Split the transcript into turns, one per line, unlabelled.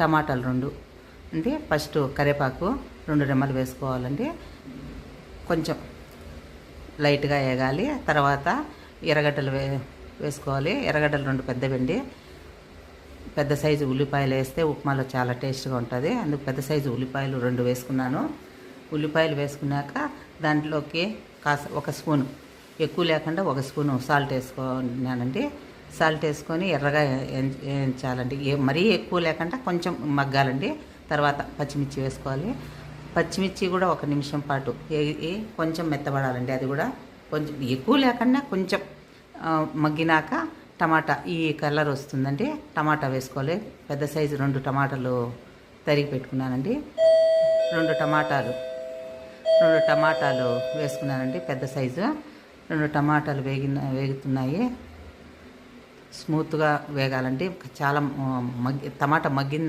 టమాటాలు 2 అంటే ఫస్ట్ కరివేపాకు 2 రెమ్మలు వేసుకోవాలండి. కొంచెం లైట్గా వేగాలి. తర్వాత ఎర్రగడ్డలు వేసుకోవాలి. ఎర్రగడ్డలు 2 పెద్దవండి. పెద్ద సైజు ఉల్లిపాయలు వేస్తే ఉప్మాలో చాలా టేస్ట్గా ఉంటుంది. అందుకు పెద్ద సైజు ఉల్లిపాయలు 2 వేసుకున్నాను. ఉల్లిపాయలు వేసుకున్నాక దాంట్లోకి ఒక స్పూను, ఎక్కువ లేకుండా 1 స్పూను సాల్ట్ వేసుకున్నానండి. సాల్ట్ వేసుకొని ఎర్రగా వేయించాలండి. మరీ ఎక్కువ లేకుండా కొంచెం మగ్గాలండి. తర్వాత పచ్చిమిర్చి వేసుకోవాలి. పచ్చిమిర్చి కూడా 1 నిమిషం పాటు కొంచెం మెత్తబడాలండి. అది కూడా కొంచెం ఎక్కువ లేకుండా కొంచెం మగ్గినాక టమాటా ఈ కలర్ వస్తుందండి. టమాటా వేసుకోవాలి. పెద్ద సైజు 2 టమాటాలు తరిగి పెట్టుకున్నానండి. 2 టమాటాలు వేసుకున్నానండి. పెద్ద సైజు 2 టమాటాలు వేగుతున్నాయి. స్మూత్గా వేగాలండి. చాలా టమాటా మగ్గింది